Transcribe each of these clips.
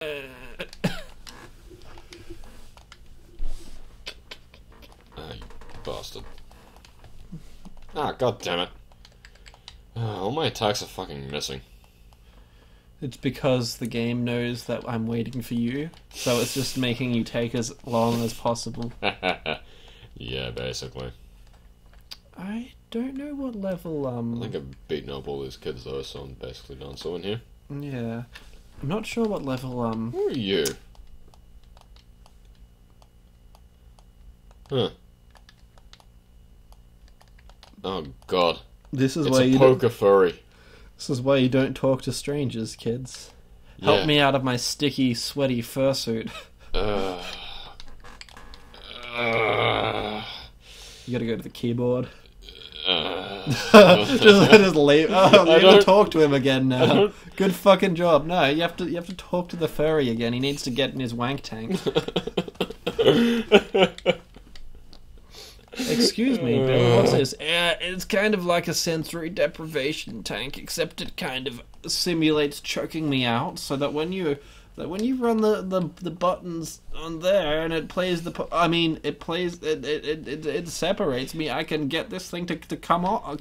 You bastard. Ah, god damn it. All my attacks are fucking missing. It's because the game knows that I'm waiting for you, so it's just making you take as long as possible. Yeah, basically. I don't know what level, I think I've beaten up all these kids though, so I'm basically done so in here. Yeah. I'm not sure what level, Who are you? Huh. Oh god. This is It's why a you Pokefurry. This is why you don't talk to strangers, kids. Help me out of my sticky, sweaty fursuit. You gotta go to the keyboard. just leave. Oh, you have to talk to him again now. Good fucking job. No, you have to talk to the furry again. He needs to get in his wank tank. Excuse me, Bill, what's this? It's kind of like a sensory deprivation tank, except it kind of simulates choking me out, so that when you run the buttons on there and it plays it separates me, I can get this thing to come on,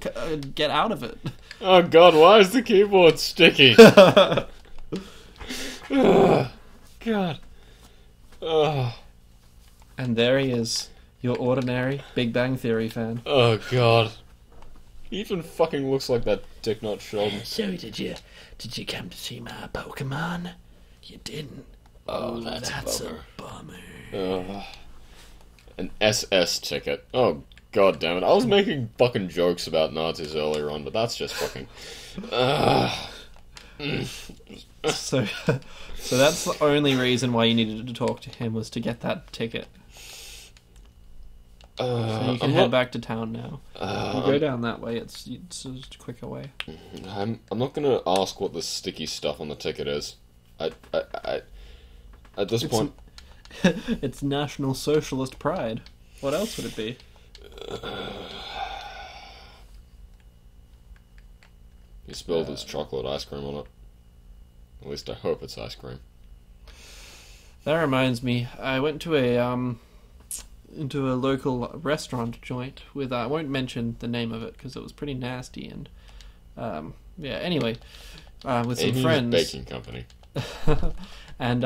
get out of it. Oh god, why is the keyboard sticky? Oh, god. Oh. And there he is. Your ordinary Big Bang Theory fan. Oh god. He even fucking looks like that Dick Not Sheldon. So did you come to see my Pokemon? You didn't. Oh, that's a bummer. An SS ticket. Oh god damn it. I was making fucking jokes about Nazis earlier on, but that's just fucking... So that's the only reason why you needed to talk to him, was to get that ticket. So you can head back to town now. You go down that way. It's a quicker way. I'm not gonna ask what the sticky stuff on the ticket is. At this point, it's National Socialist Pride. What else would it be? He spilled his chocolate ice cream on it. At least I hope it's ice cream. That reminds me. I went to into a local restaurant joint with, I won't mention the name of it because it was pretty nasty, and anyway, with some friends. Baking company. And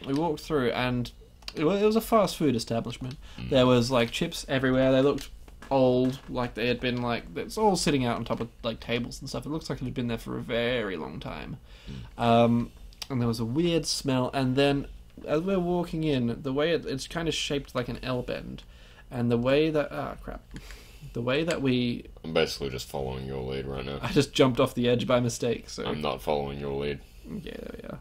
we walked through, and it was a fast food establishment. There was like chips everywhere. They looked old, like they had been it's all sitting out on top of like tables and stuff. It looks like it had been there for a very long time. And there was a weird smell, and then as we're walking in, the way it's kind of shaped like an L bend, and the way that we... I'm basically just following your lead right now. I just jumped off the edge by mistake, so... I'm not following your lead. Yeah, there we are.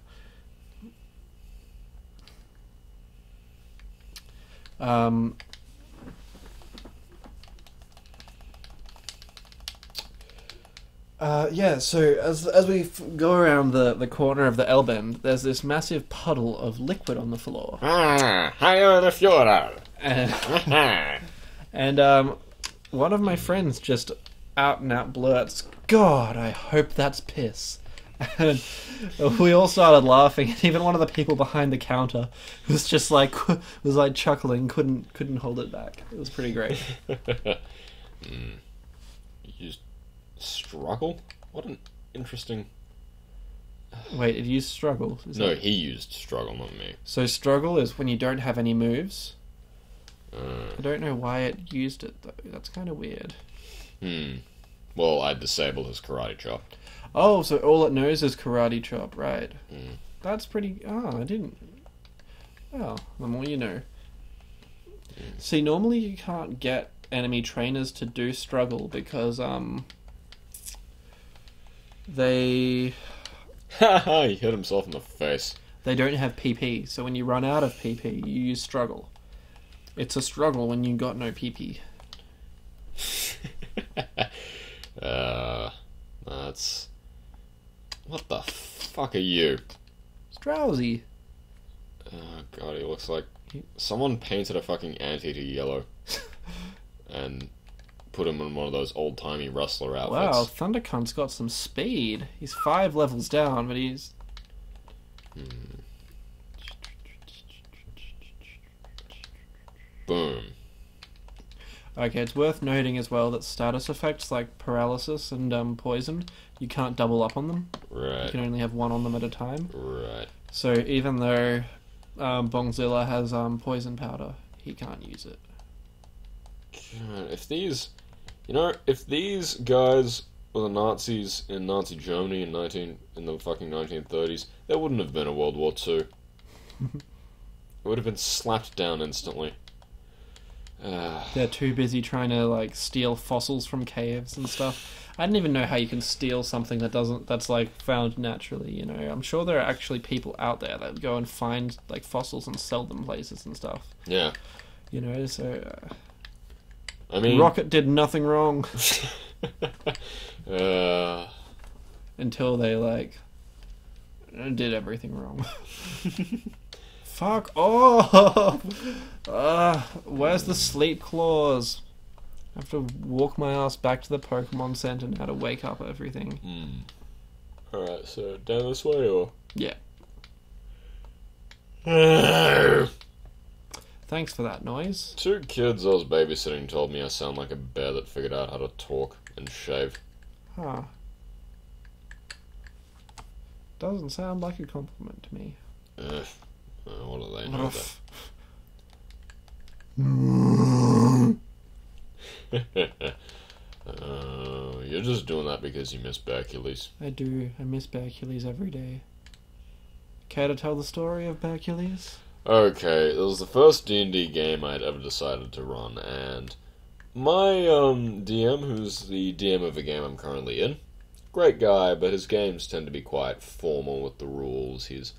So as we go around the corner of the L bend, there's this massive puddle of liquid on the floor. Higher the Führer! And one of my friends just out and out blurts, "God, I hope that's piss." And we all started laughing, and even one of the people behind the counter was just was chuckling, couldn't hold it back. It was pretty great. You used struggle? What an interesting... Wait, it used struggle? No, he used struggle, not me. So struggle is when you don't have any moves? I don't know why it used it, though. That's kind of weird. Well, I disabled his karate chop. Oh, so all it knows is karate chop, right. That's pretty... Oh, I didn't... Oh, the more you know. See, normally you can't get enemy trainers to do struggle because, they... Haha, he hit himself in the face. They don't have PP, so when you run out of PP, you use struggle. It's a struggle when you got no PP. That's... What the fuck are you? It's drowsy. Oh god, he looks like... Someone painted a fucking anteater yellow. And put him in one of those old-timey wrestler outfits. Wow, Thundercunt's got some speed. He's 5 levels down, but he's... Okay, it's worth noting as well that status effects like paralysis and poison, you can't double up on them. You Right. can only have one on them at a time. Right. So even though Bongzilla has poison powder, he can't use it. God, if these guys were the Nazis in Nazi Germany in the fucking 1930s, there wouldn't have been a World War II. It would have been slapped down instantly. They're too busy trying to like steal fossils from caves and stuff. I didn't even know how you can steal something that's like found naturally, you know. I'm sure there are actually people out there that go and find like fossils and sell them places and stuff. Yeah. You know, so I mean, Rocket did nothing wrong uh, until they like did everything wrong. Fuck off! Where's the sleep clause? I have to walk my ass back to the Pokemon Center now to wake up everything. Alright, so down this way or? Yeah. Thanks for that noise. 2 kids I was babysitting told me I sound like a bear that figured out how to talk and shave. Huh. Doesn't sound like a compliment to me. What do they know you're just doing that because you miss Hercules. I do. I miss Hercules every day. Care to tell the story of Hercules? Okay, it was the first D&D game I'd ever decided to run, and my DM, who's the DM of the game I'm currently in, great guy, but his games tend to be quite formal with the rules. He's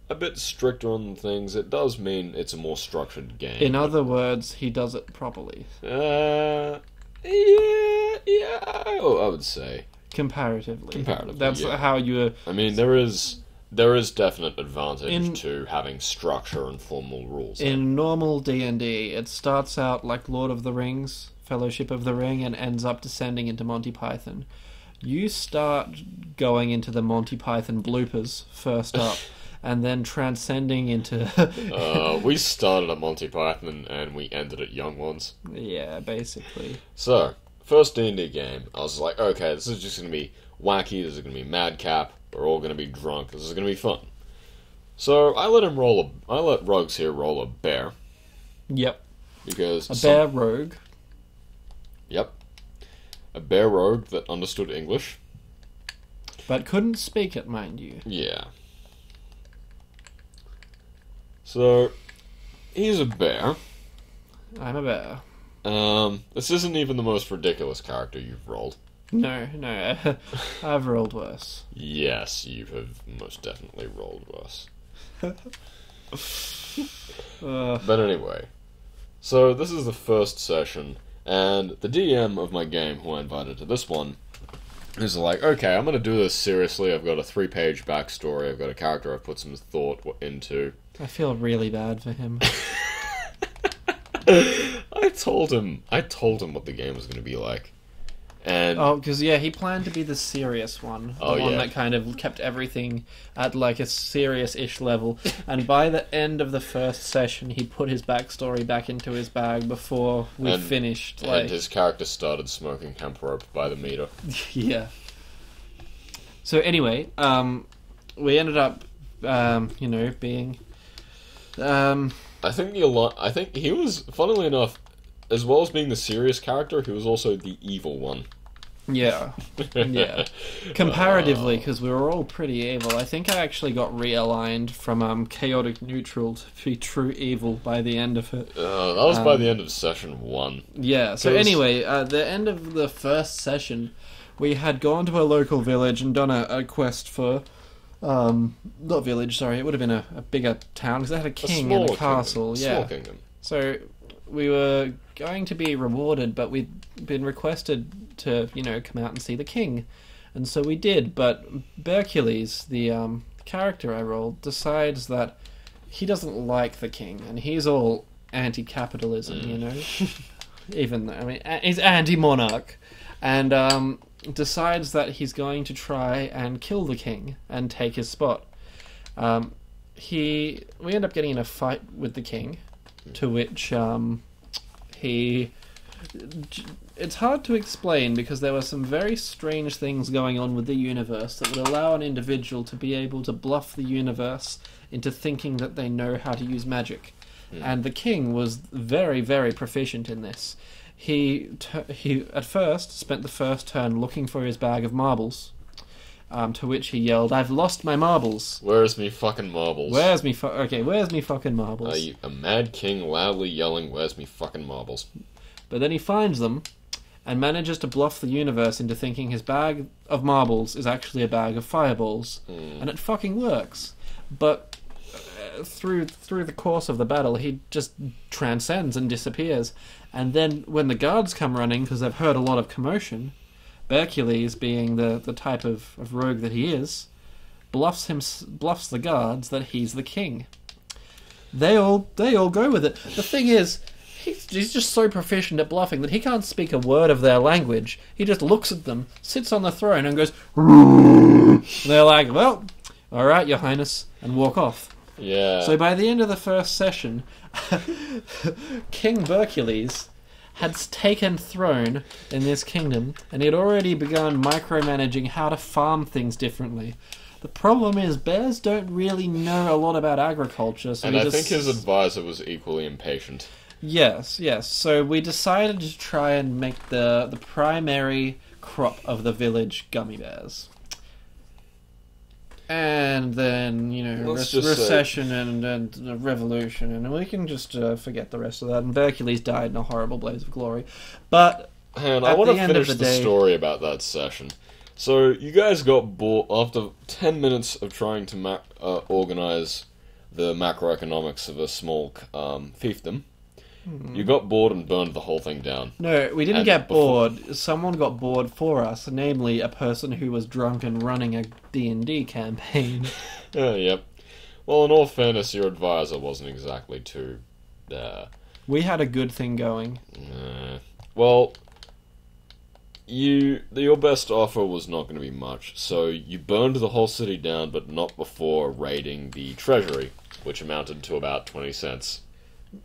a bit stricter on things. It does mean it's a more structured game. In other words, he does it properly. Yeah, I would say. Comparatively. Comparatively, That's yeah. how you... I mean, there is definite advantage to having structure and formal rules. In normal D&D, it starts out like Lord of the Rings, Fellowship of the Ring, and ends up descending into Monty Python. You start going into the Monty Python bloopers first up, and then transcending into... We started at Monty Python and we ended at Young Ones. Yeah, basically. So, first D&D game, I was like, okay, this is just going to be wacky, this is going to be madcap, we're all going to be drunk, this is going to be fun. So, I let Rugs here roll a bear. Yep. Because... A bear rogue. Yep. A bear rogue that understood English. But couldn't speak it, mind you. Yeah. So, he's a bear. I'm a bear. This isn't even the most ridiculous character you've rolled. No, I've rolled worse. Yes, you have most definitely rolled worse. But anyway, so this is the first session, and the DM of my game, who I invited to this one, is like, okay, I'm going to do this seriously. I've got a 3-page backstory. I've got a character I've put some thought into. I feel really bad for him. I told him what the game was going to be like. And because he planned to be the serious one, the one that kind of kept everything at like a serious-ish level. And by the end of the first session, he put his backstory back into his bag before we finished. And his character started smoking hemp rope by the meter. Yeah. So anyway, we ended up, being. I think he was, funnily enough, as well as being the serious character, he was also the evil one. Yeah. Yeah. Comparatively, because we were all pretty evil. I think I actually got realigned from chaotic neutral to be true evil by the end of it. That was by the end of session 1. Yeah, so anyway, the end of the first session, we had gone to a local village and done a quest for... not village, sorry, it would have been a bigger town, because they had a king and a castle. Small kingdom. So we were going to be rewarded, but we'd been requested to, come out and see the king. And so we did, but Hercules, the character I rolled, decides that he doesn't like the king, and he's all anti-capitalism, Even though, he's anti-monarch. And decides that he's going to try and kill the king and take his spot. We end up getting in a fight with the king, to which he It's hard to explain because there were some very strange things going on with the universe that would allow an individual to be able to bluff the universe into thinking that they know how to use magic. And the king was very, very proficient in this. He at first spent the first turn looking for his bag of marbles, to which he yelled, "I've lost my marbles! Where's me fucking marbles? Where's me fucking marbles?" A mad king loudly yelling, "Where's me fucking marbles?" But then he finds them, and manages to bluff the universe into thinking his bag of marbles is actually a bag of fireballs. And it fucking works. But through the course of the battle, he just transcends and disappears. And then when the guards come running, because they've heard a lot of commotion, Hercules, being the type of rogue that he is, bluffs the guards that he's the king. They all go with it. The thing is, he's just so proficient at bluffing that he can't speak a word of their language. He just looks at them, sits on the throne, and goes, and they're like, "Well, all right, Your Highness," and walk off. Yeah. So by the end of the first session, King Hercules had taken throne in this kingdom, and he had already begun micromanaging how to farm things differently. The problem is, bears don't really know a lot about agriculture, so and I think his advisor was equally impatient. Yes. So we decided to try and make the primary crop of the village gummy bears. And then, recession and a revolution, and we can just forget the rest of that. And Hercules died in a horrible blaze of glory. But hang on, I want to finish the story about that session. So you guys got bored after 10 minutes of trying to organize the macroeconomics of a small fiefdom. You got bored and burned the whole thing down. No, we didn't get bored. Someone got bored for us, namely a person who was drunk and running a D&D campaign. Yep. Well, in all fairness, your advisor wasn't exactly too... We had a good thing going. Well, your best offer was not going to be much, so you burned the whole city down, but not before raiding the treasury, which amounted to about 20 cents.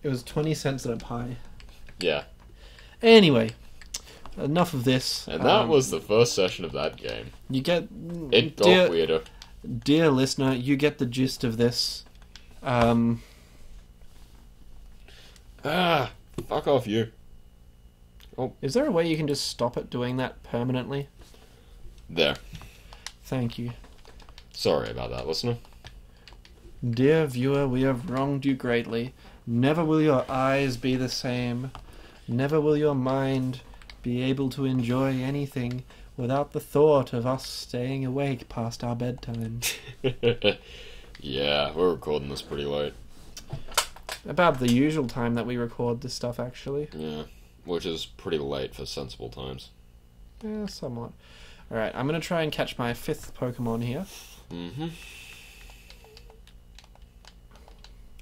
It was 20 cents in a pie. Yeah. Anyway, enough of this. And that was the first session of that game. It got weirder. Dear listener, you get the gist of this. Fuck off you. Oh. Is there a way you can just stop it doing that permanently? There. Thank you. Sorry about that, listener. Dear viewer, we have wronged you greatly. Never will your eyes be the same. Never will your mind be able to enjoy anything without the thought of us staying awake past our bedtime. Yeah, we're recording this pretty late. About the usual time that we record this stuff, actually. Yeah, which is pretty late for sensible times. Yeah, somewhat. Alright, I'm going to try and catch my 5th Pokemon here. Mm-hmm.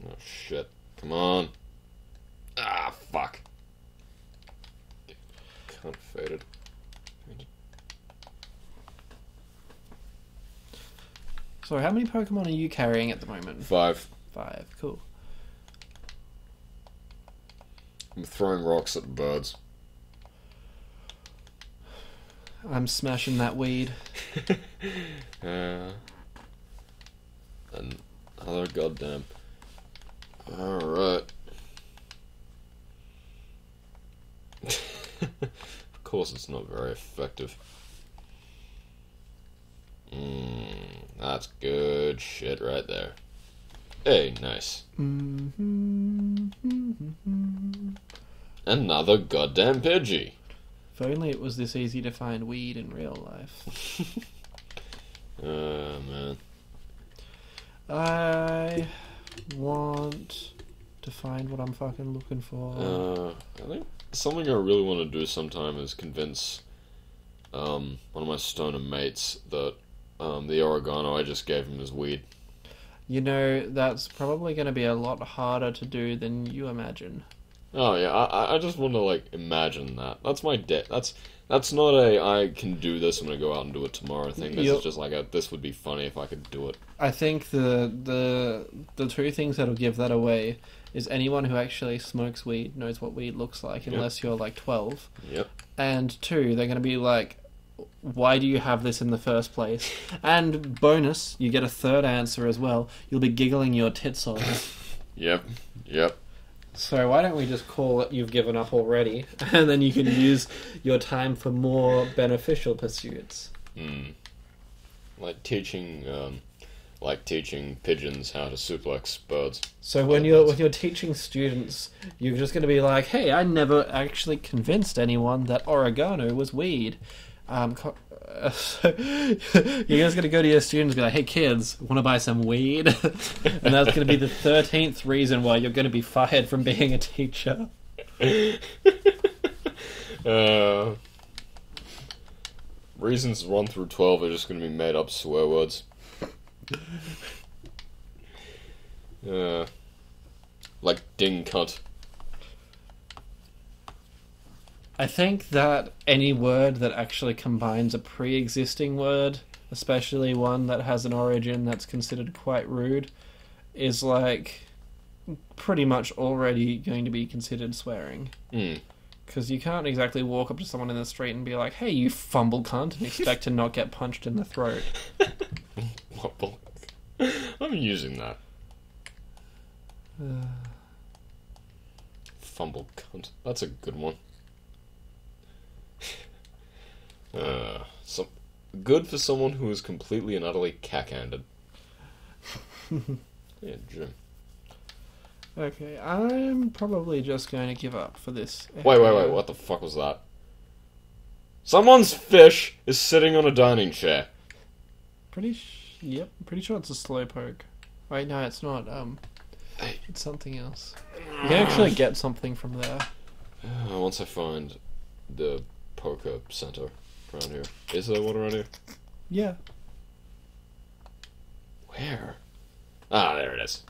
Oh, shit. Come on. Ah, fuck. Can't fade it. So, how many Pokemon are you carrying at the moment? 5. 5, cool. I'm throwing rocks at birds. I'm smashing that weed. Another goddamn... Alright. Of course it's not very effective. That's good shit right there. Hey, nice. Another goddamn Pidgey. If only it was this easy to find weed in real life. Oh, man. I want to find what I'm fucking looking for. I think something I really want to do sometime is convince one of my stoner mates that the oregano I just gave him is weed. You know, that's probably going to be a lot harder to do than you imagine. Oh yeah, I just want to like imagine that. That's my That's not a I can do this, I'm gonna go out and do it tomorrow thing. This Yep. is just like a this would be funny if I could do it. I think the two things that'll give that away is anyone who actually smokes weed knows what weed looks like, Yep. unless you're like 12. Yep. And two, they're going to be like, why do you have this in the first place? And bonus, you get a third answer as well. You'll be giggling your tits off. Yep. Yep. So why don't we just call it you've given up already, and then you can use your time for more beneficial pursuits. Like teaching pigeons how to suplex birds. So when you're teaching students, you're just going to be like, "Hey, I never actually convinced anyone that oregano was weed." So you're just going to go to your students and be like, "Hey, kids, want to buy some weed?" And that's going to be the 13th reason why you're going to be fired from being a teacher. Reasons 1 through 12 are just going to be made up swear words. Like ding cunt. I think that any word that actually combines a pre-existing word, especially one that has an origin that's considered quite rude, is like pretty much already going to be considered swearing. Because you can't exactly walk up to someone in the street and be like, "Hey, you fumble cunt," and expect to not get punched in the throat. I'm using that. Fumble cunt. That's a good one. Good for someone who is completely and utterly cack-handed. Yeah, Jim. Okay, I'm probably just going to give up for this. Wait, what the fuck was that? Someone's fish is sitting on a dining chair. Yep, pretty sure it's a slowpoke. Wait, no, it's not. It's something else. You can actually get something from there. Once I find the poker center around here. Is there one around here? Yeah. Where? Ah, there it is.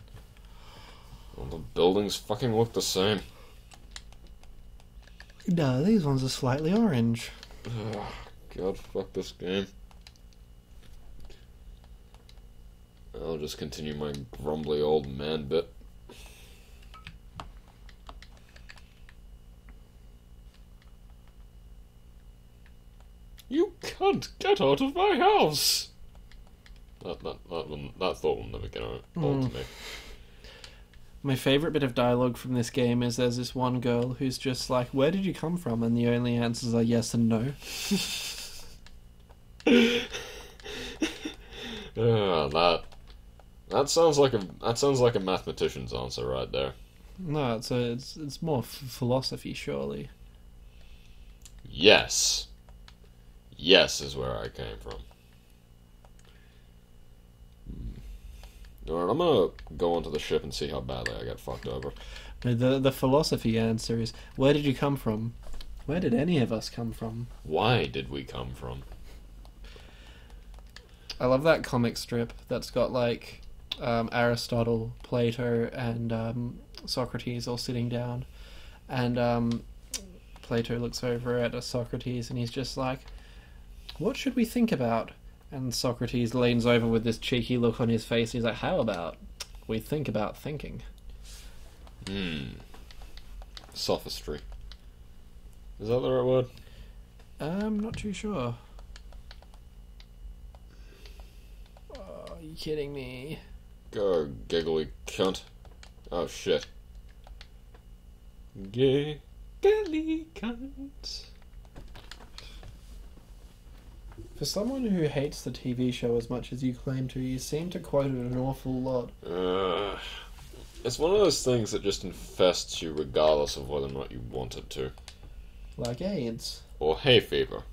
Well, the buildings fucking look the same. No, these ones are slightly orange. God, fuck this game. I'll just continue my grumbly old man bit. You can't get out of my house! That thought will never get out to me. My favourite bit of dialogue from this game is there's this one girl who's just like, "Where did you come from?" And the only answers are yes and no. That sounds like a mathematician's answer right there. No, it's more philosophy, surely. Yes. Yes is where I came from. Alright, I'm gonna go onto the ship and see how badly I get fucked over. The philosophy answer is, where did you come from? Where did any of us come from? Why did we come from? I love that comic strip that's got like Aristotle, Plato, and Socrates all sitting down, and Plato looks over at Socrates and he's just like, "What should we think about?" And Socrates leans over with this cheeky look on his face. He's like, "How about we think about thinking?" Sophistry. Is that the right word? I'm not too sure. Oh, are you kidding me? Go, giggly cunt. Oh, shit. Giggly cunt. For someone who hates the TV show as much as you claim to, you seem to quote it an awful lot. It's one of those things that just infests you regardless of whether or not you want it to. Like AIDS. Or hay fever.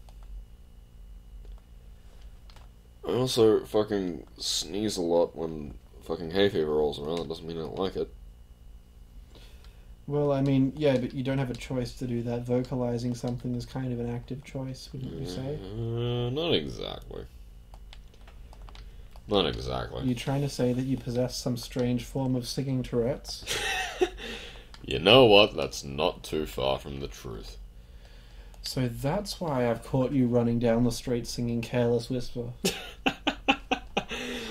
I also fucking sneeze a lot when fucking hay fever rolls around. That doesn't mean I don't like it. Well, I mean, yeah, but you don't have a choice to do that. Vocalizing something is kind of an active choice, wouldn't you say? Not exactly. Not exactly. Are you trying to say that you possess some strange form of singing Tourette's? You know what? That's not too far from the truth. So that's why I've caught you running down the street singing Careless Whisper.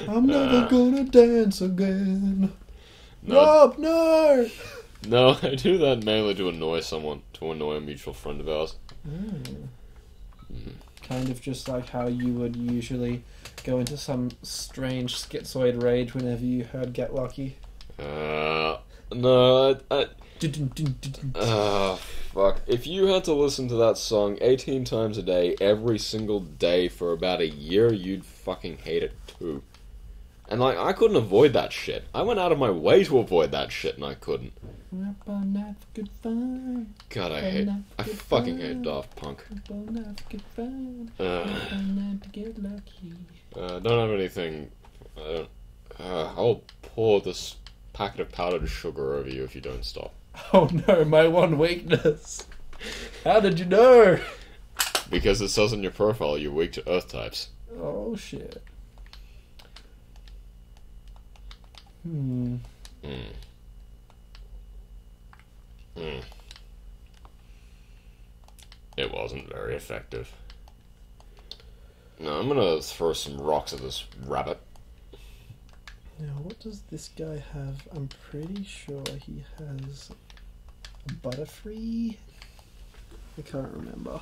I'm never gonna dance again. No, Rob, no! no, I do that mainly to annoy someone, to annoy a mutual friend of ours. Kind of just like how you would usually go into some strange schizoid rage whenever you heard Get Lucky. No, fuck. If you had to listen to that song 18 times a day, every single day for about a year, you'd fucking hate it too. And, like, I couldn't avoid that shit. I went out of my way to avoid that shit, and I couldn't. God, I fucking hate Daft Punk. Don't have anything. I'll pour this packet of powdered sugar over you if you don't stop. Oh no, my one weakness. How did you know? Because it says on your profile you're weak to earth types. Oh shit. It wasn't very effective. No, I'm gonna throw some rocks at this rabbit. Now, what does this guy have? I'm pretty sure he has a Butterfree. I can't remember.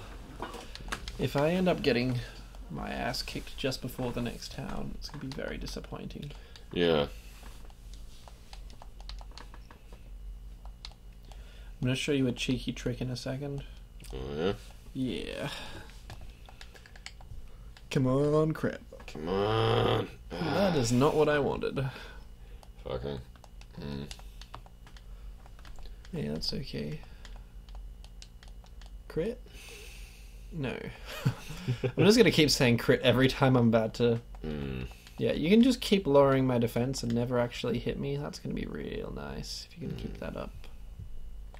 If I end up getting my ass kicked just before the next town, it's gonna be very disappointing. Yeah. I'm gonna show you a cheeky trick in a second. Oh, yeah? Yeah. Come on, crap. Come on. That is not what I wanted. Fucking. Yeah, that's okay. Crit? No. I'm just gonna keep saying crit every time I'm about to... Yeah, you can just keep lowering my defense and never actually hit me. That's gonna be real nice if you can keep that up.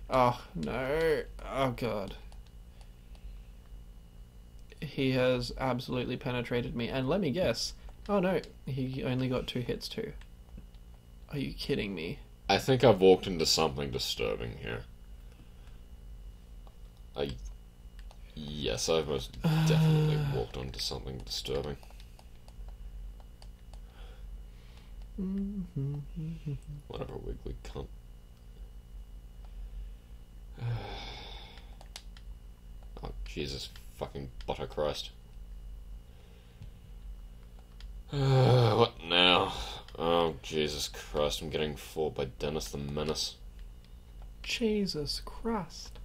Oh, no. Oh, God. He has absolutely penetrated me. And let me guess. Oh, no. He only got 2 hits, too. Are you kidding me? I think I've walked into something disturbing here. Yes, I've most definitely walked onto something disturbing. Whatever, wiggly cunt. Oh, Jesus fucking butter Christ. What now? Oh, Jesus Christ, I'm getting fooled by Dennis the Menace. Jesus Christ.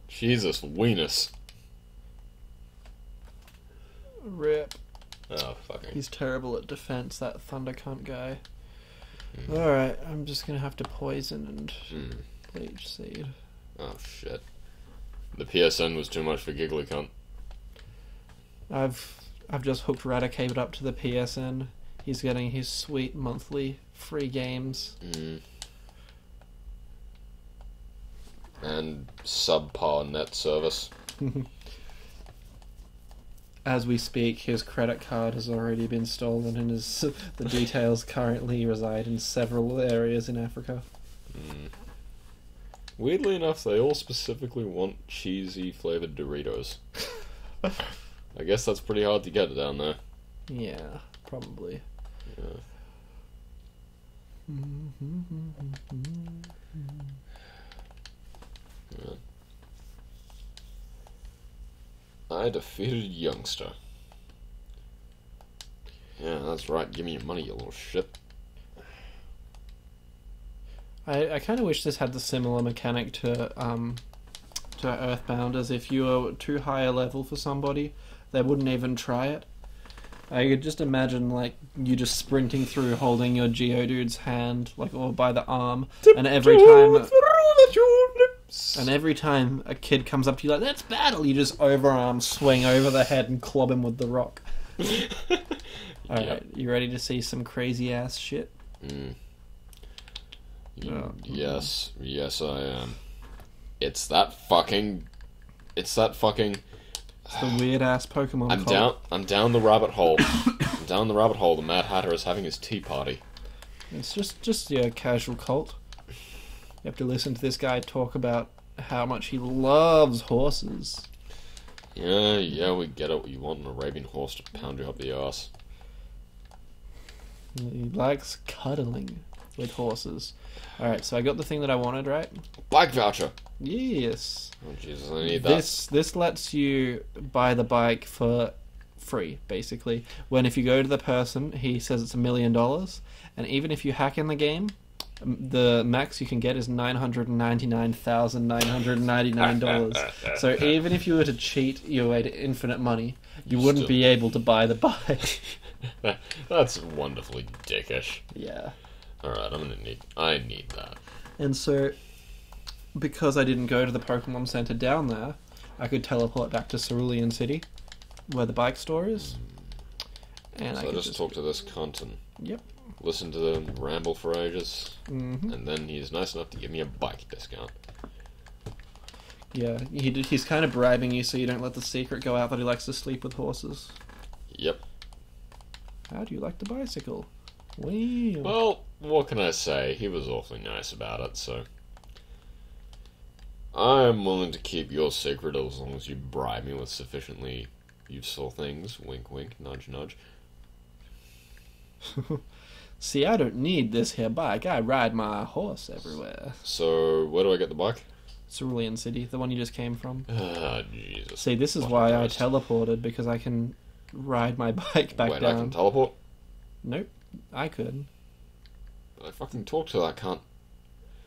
Jesus Weenus. Rip. Oh, fucking. He's terrible at defense, that Thunder Cunt guy. Alright, I'm just gonna have to poison and bleach seed. Oh, shit. The PSN was too much for Giggly Cunt. I've just hooked Raticate up to the PSN. He's getting his sweet monthly free games. And subpar net service. As we speak, his credit card has already been stolen and the details currently reside in several areas in Africa. Weirdly enough, they all specifically want cheesy flavoured Doritos. I guess that's pretty hard to get down there. Yeah, probably. Yeah. Yeah. I defeated a youngster. Yeah, that's right. Give me your money, you little shit. I kind of wish this had the similar mechanic to Earthbound, as if you were too high a level for somebody, they wouldn't even try it. I could just imagine, like, you just sprinting through holding your Geodude's hand, like, or by the arm, and every time a kid comes up to you like, let's battle, you just overarm swing over the head and club him with the rock. Alright, you ready to see some crazy ass shit? Yes, I am. It's that fucking... It's the weird ass Pokemon I'm down the rabbit hole. I'm down the rabbit hole. The Mad Hatter is having his tea party. It's just your casual cult. You have to listen to this guy talk about how much he loves horses. Yeah, we get it. You want an Arabian horse to pound you up the ass. He likes cuddling with horses. Alright, so I got the thing that I wanted, right? Bike voucher! Yes. Oh, Jesus, I need that. This lets you buy the bike for free, basically. When if you go to the person, he says it's $1 million, and even if you hack in the game, the max you can get is $999,999. So even if you were to cheat your way to infinite money, you wouldn't be able to buy the bike. That's wonderfully dickish. Yeah. Alright, I need that. And so, because I didn't go to the Pokemon Center down there, I could teleport back to Cerulean City, where the bike store is. And So I just talk to this cunt and Yep. listen to them ramble for ages, Mm-hmm. and then he's nice enough to give me a bike discount. Yeah, he's kind of bribing you so you don't let the secret go out that he likes to sleep with horses. Yep. How do you like the bicycle? Wow. Well, what can I say? He was awfully nice about it, so I'm willing to keep your secret as long as you bribe me with sufficiently useful things. Wink, wink, nudge, nudge. See, I don't need this here bike. I ride my horse everywhere. So, where do I get the bike? Cerulean City, the one you just came from. Ah, Jesus. See, this is What a why I ghost. teleported, because I can ride my bike back Wait, down. I can teleport? Nope, I could. I fucking talk to that cunt.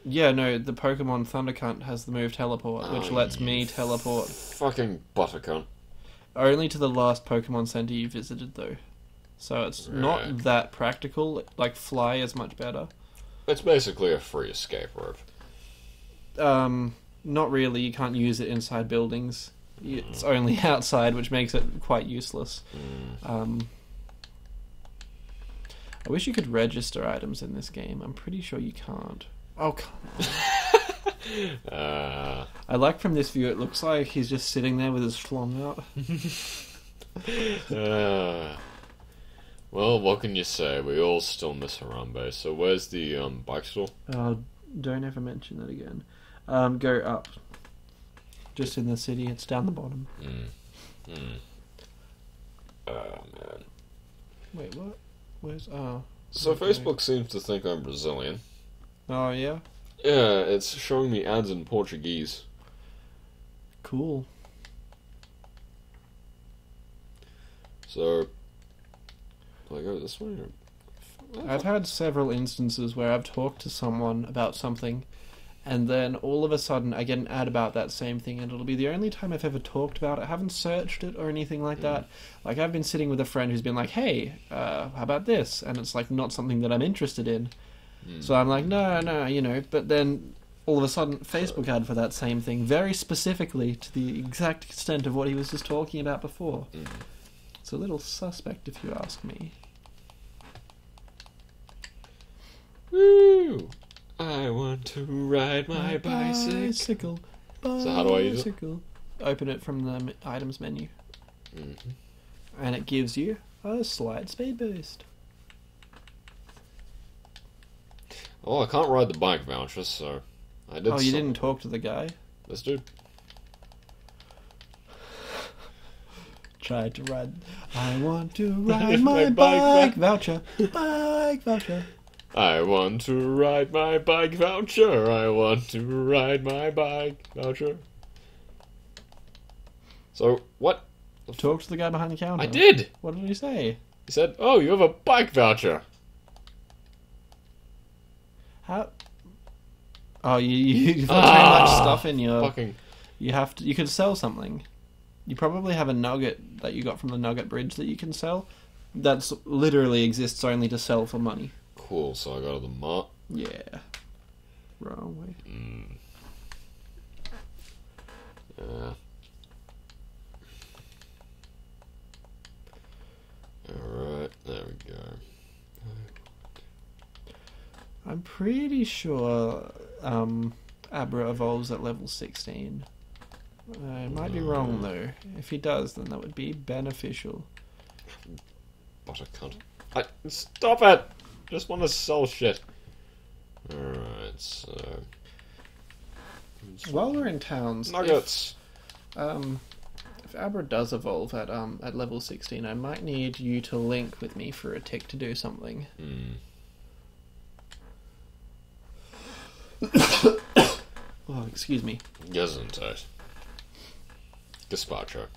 Yeah, no, the Pokemon Thundercunt has the move Teleport, which Oh, lets you me teleport Fucking butter cunt. only to the last Pokemon Center you visited, though. So it's Right. not that practical. Like, Fly is much better. It's basically a free escape rope. Not really. You can't use it inside buildings. It's only outside, which makes it quite useless. I wish you could register items in this game. I'm pretty sure you can't. Oh, come on. I like from this view, it looks like he's just sitting there with his schlong out. Well, what can you say? We all still miss Harambe. So where's the bike store? Oh, don't ever mention that again. Go up. Just in the city, it's down the bottom. Oh, man. Wait, what? Where's... Oh. So okay. Facebook seems to think I'm Brazilian. Oh, yeah? Yeah, it's showing me ads in Portuguese. Cool. So, do I go this way? Or... I've had several instances where I've talked to someone about something, and then all of a sudden I get an ad about that same thing, and it'll be the only time I've ever talked about it. I haven't searched it or anything like that. Like, I've been sitting with a friend who's been like, hey, how about this? And it's like not something that I'm interested in. So I'm like, no, you know, but then all of a sudden Facebook ad for that same thing, very specifically to the exact extent of what he was just talking about before. It's a little suspect if you ask me. Woo! I want to ride my bicycle. So how do I use it? Open it from the items menu. And it gives you a slight speed boost. Oh, I can't ride the bike voucher, so I did. Oh, you didn't talk to the guy? This dude. Tried to ride. I want to ride my bike voucher. Bike voucher. I want to ride my bike voucher. I want to ride my bike voucher. So, what? Talk to the guy behind the counter. I did! What did he say? He said, oh, you have a bike voucher. How? Oh, you've got too much stuff in your... Fucking... You could sell something. You probably have a nugget that you got from the Nugget Bridge that you can sell. That's literally exists only to sell for money. Cool, so I go to the mart. Yeah. Wrong way. Yeah. Alright, there we go. I'm pretty sure Abra evolves at level 16. I might be wrong though. If he does, then that would be beneficial. Butter cunt. Stop it! Just want to sell shit. Alright, so... While we're in towns, Nuggets. If Abra does evolve at level 16, I might need you to link with me for a tick to do something. Oh, excuse me. Gesundheit. Gazpacho.